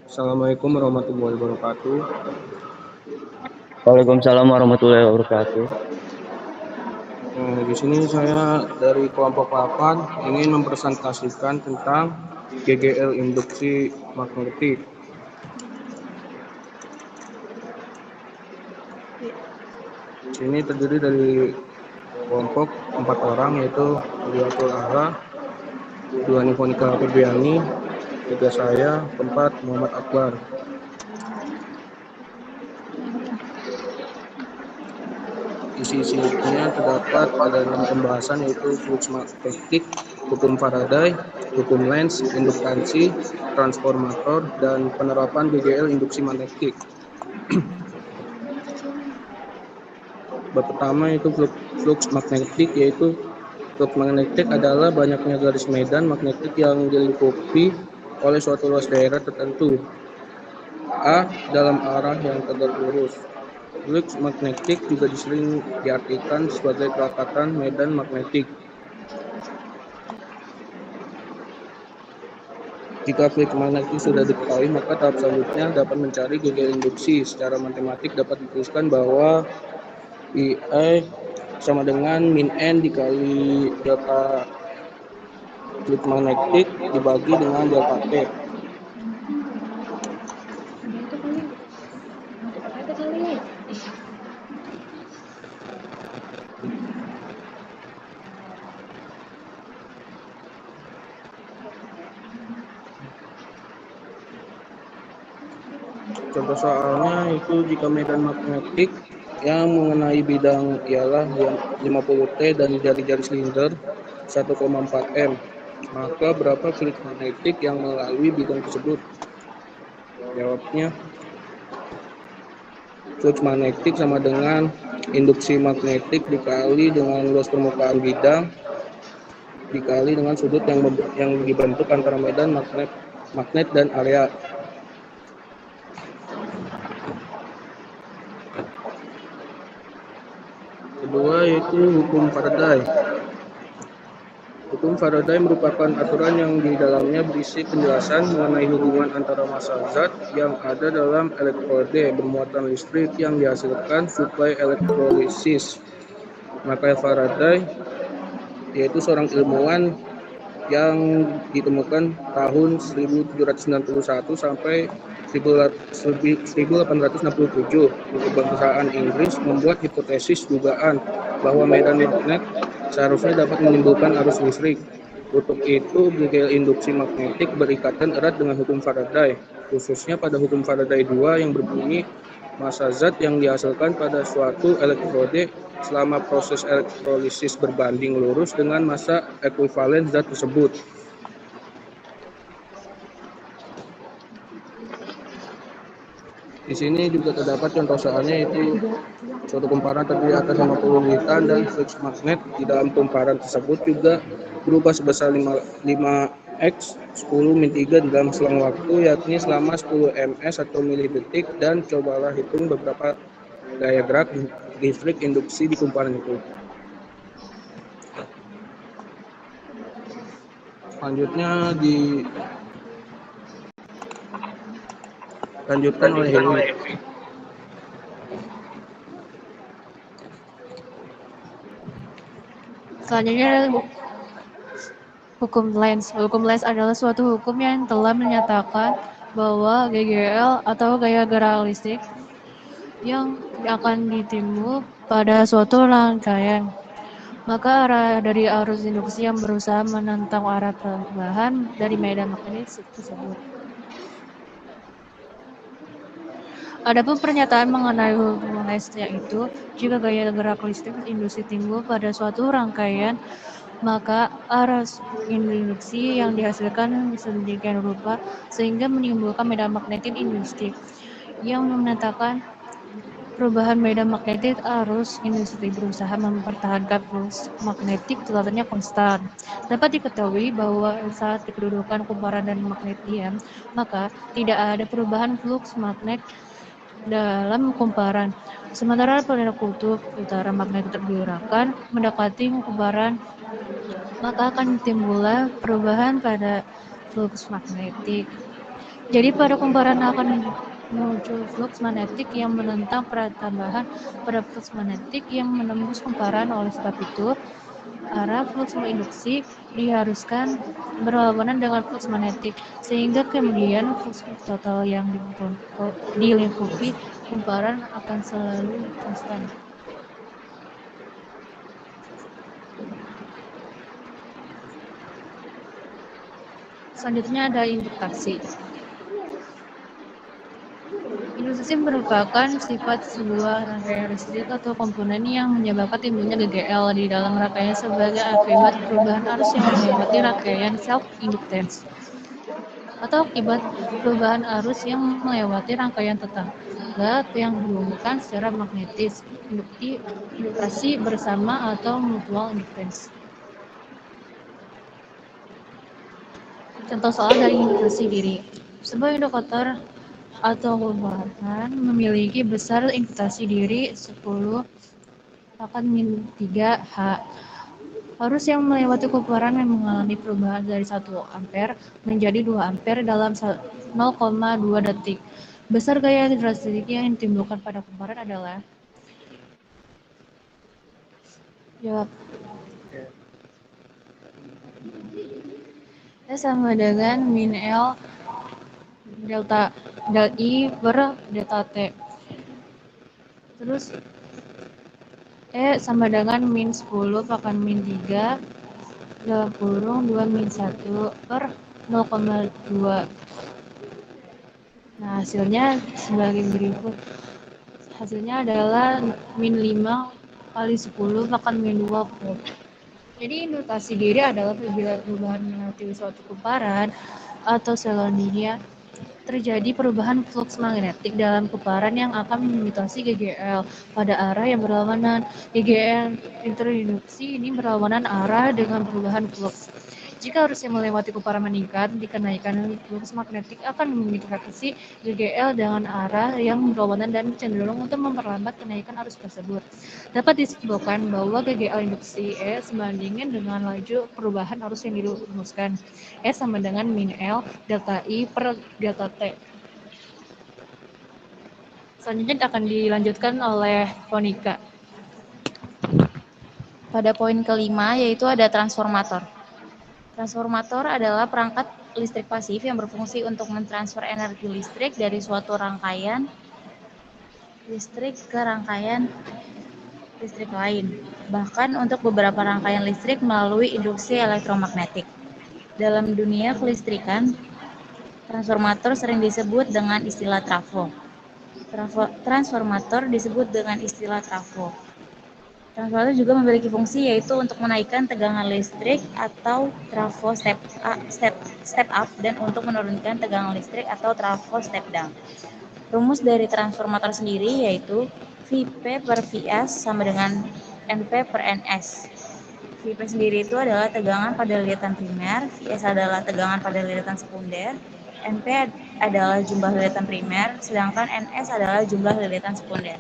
Assalamualaikum warahmatullahi wabarakatuh. Waalaikumsalam warahmatullahi wabarakatuh. Di sini saya dari kelompok 8 ingin mempresentasikan tentang GGL induksi magnetik. Sini terdiri dari kelompok 4 orang, yaitu Riyatul Ahra, Duhani Fonika Febriani, juga saya, keempat Muhammad Akbar. Isi-isinya terdapat ada 6 pembahasan, yaitu flux magnetik, hukum Faraday, hukum Lenz, induktansi, transformator, dan penerapan GGL induksi magnetik. Bab pertama yaitu flux magnetik, yaitu flux magnetik adalah banyaknya garis medan magnetik yang dilingkupi oleh suatu luas daerah tertentu A dalam arah yang tegak lurus. Flux magnetik juga sering diartikan sebagai kelekatan medan magnetik. Jika flux magnetik sudah diketahui, maka tahap selanjutnya dapat mencari GGL induksi. Secara matematik dapat dituliskan bahwa I sama dengan min N dikali delta flux magnetik dibagi dengan delta P. Contoh soalnya itu jika medan magnetik yang mengenai bidang ialah 50 T dan jari-jari silinder 1,4 M, maka berapa flux magnetik yang melalui bidang tersebut? Jawabnya, flux magnetik sama dengan induksi magnetik dikali dengan luas permukaan bidang dikali dengan sudut yang dibentuk antara medan magnet dan area. Kedua yaitu hukum Faraday. Hukum Faraday merupakan aturan yang di dalamnya berisi penjelasan mengenai hubungan antara massa zat yang ada dalam elektrode bermuatan listrik yang dihasilkan suplai elektrolisis. Michael Faraday yaitu seorang ilmuwan yang ditemukan tahun 1791 sampai 1867 di kebangsaan Inggris, membuat hipotesis dugaan bahwa medan magnet seharusnya dapat menimbulkan arus listrik. Untuk itu, GGL induksi magnetik berikatan erat dengan hukum Faraday, khususnya pada hukum Faraday 2 yang berbunyi massa zat yang dihasilkan pada suatu elektrode selama proses elektrolisis berbanding lurus dengan massa ekuivalen zat tersebut. Di sini juga terdapat contoh soalnya, yaitu suatu kumparan terdiri atas 50 litan dan flux magnet di dalam kumparan tersebut juga berubah sebesar 5x 10-3 di dalam selang waktu, yakni selama 10 ms atau milidetik, dan cobalah hitung beberapa gaya gerak listrik induksi di kumparan itu. Selanjutnya dilanjutkan oleh Hewi. Selanjutnya hukum Lenz. Hukum Lenz adalah suatu hukum yang telah menyatakan bahwa GGL atau gaya gerak listrik yang akan ditimbul pada suatu rangkaian, maka arah dari arus induksi yang berusaha menentang arah perubahan dari medan magnetik tersebut. Adapun pernyataan mengenai hukum Lenz yaitu jika gaya gerak listrik induksi timbul pada suatu rangkaian, maka arus induksi yang dihasilkan sedemikian rupa sehingga menimbulkan medan magnetik induksi yang menetapkan perubahan medan magnetik. Arus induksi berusaha mempertahankan flux magnetik tetapi konstan. Dapat diketahui bahwa saat kedudukan kumparan dan magnetium, maka tidak ada perubahan flux magnet dalam kumparan. Sementara pada kutub utara magnet digerakkan mendekati kumparan maka akan timbullah perubahan pada flux magnetik. Jadi pada kumparan akan muncul flux magnetik yang menentang pertambahan pada flux magnetik yang menembus kumparan. Oleh sebab itu, arah flux induksi diharuskan berlawanan dengan flux magnetik, sehingga kemudian flux total yang dilingkupi kumparan akan selalu konstan. Selanjutnya ada induksi. Induksi merupakan sifat sebuah rangkaian listrik atau komponen yang menyebabkan timbulnya GGL di dalam rangkaian sebagai akibat perubahan arus yang melewati rangkaian self-inductance, atau akibat perubahan arus yang melewati rangkaian tetangga yang dihubungkan secara magnetis, induksi bersama atau mutual inductance. Contoh soal dari induksi diri. Sebuah indikator atau kumparan memiliki besar induksi diri 10 akan min 3 H. Arus yang melewati kumparan yang mengalami perubahan dari 1 ampere menjadi 2 ampere dalam 0,2 detik. Besar gaya listrik yang ditimbulkan pada kumparan adalah jawab. Sama dengan min L delta del I per delta T. Terus sama dengan min 10 pangkat min 3 dalam kurung 2 min 1 per 0,2. Nah, hasilnya sebagai berikut. Hasilnya adalah min 5 kali 10 pangkat min 2 volt. Jadi induksi diri adalah apabila perubahan melewati suatu kumparan atau selanjutnya terjadi perubahan flux magnetik dalam kumparan yang akan mengimitasi GGL pada arah yang berlawanan. GGL interinduksi ini berlawanan arah dengan perubahan flux. Jika arus yang melewati kumparan meningkat, dikarenakan flux magnetik akan mengimitasi GGL dengan arah yang berlawanan dan cenderung untuk memperlambat kenaikan arus tersebut. Dapat disimpulkan bahwa GGL induksi E sebandingin dengan laju perubahan arus yang dirumuskan. E sama dengan min L delta I per delta T. Selanjutnya akan dilanjutkan oleh Monika. Pada poin kelima yaitu ada transformator. Transformator adalah perangkat listrik pasif yang berfungsi untuk mentransfer energi listrik dari suatu rangkaian listrik ke rangkaian listrik lain, bahkan untuk beberapa rangkaian listrik melalui induksi elektromagnetik. Dalam dunia kelistrikan, transformator sering disebut dengan istilah trafo. Transformator disebut dengan istilah trafo. Transformator juga memiliki fungsi yaitu untuk menaikkan tegangan listrik atau trafo step up dan untuk menurunkan tegangan listrik atau trafo step down. Rumus dari transformator sendiri yaitu Vp per Vs sama dengan Np per Ns. Vp sendiri itu adalah tegangan pada lilitan primer, Vs adalah tegangan pada lilitan sekunder, Np adalah jumlah lilitan primer, sedangkan Ns adalah jumlah lilitan sekunder.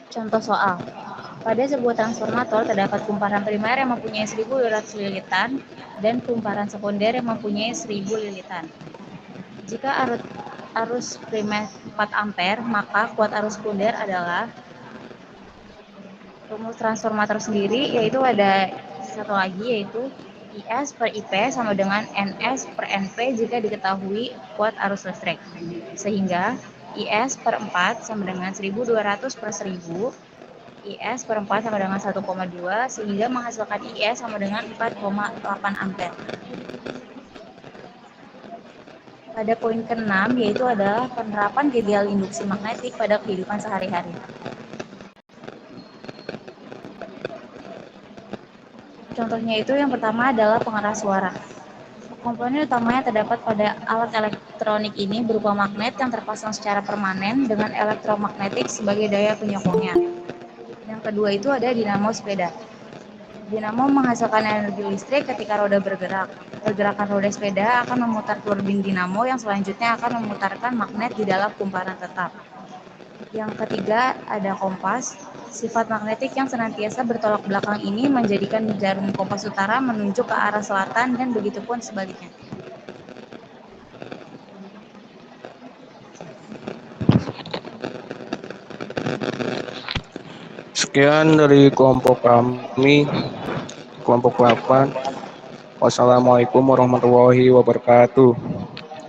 Contoh soal. Pada sebuah transformator terdapat kumparan primer yang mempunyai 1.200 lilitan dan kumparan sekunder yang mempunyai 1.000 lilitan. Jika arus primer 4 ampere, maka kuat arus sekunder adalah rumus transformator sendiri yaitu ada satu lagi yaitu IS per IP sama dengan NS per NP jika diketahui kuat arus listrik. Sehingga IS per 4 sama dengan 1.200 per 1.000, IS per 4 sama dengan 1,2 sehingga menghasilkan IS sama dengan 4,8 ampere. Pada poin ke-6 yaitu adalah penerapan GGL induksi magnetik pada kehidupan sehari-hari. Contohnya itu yang pertama adalah pengeras suara. Komponen utamanya terdapat pada alat elektronik ini berupa magnet yang terpasang secara permanen dengan elektromagnetik sebagai daya penyokongnya. Yang kedua itu ada dinamo sepeda. Dinamo menghasilkan energi listrik ketika roda bergerak. Pergerakan roda sepeda akan memutar turbin dinamo yang selanjutnya akan memutarkan magnet di dalam kumparan tetap. Yang ketiga ada kompas. Sifat magnetik yang senantiasa bertolak belakang ini menjadikan jarum kompas utara menunjuk ke arah selatan dan begitu pun sebaliknya. Sekian dari kelompok kami, kelompok 8. Wassalamualaikum warahmatullahi wabarakatuh.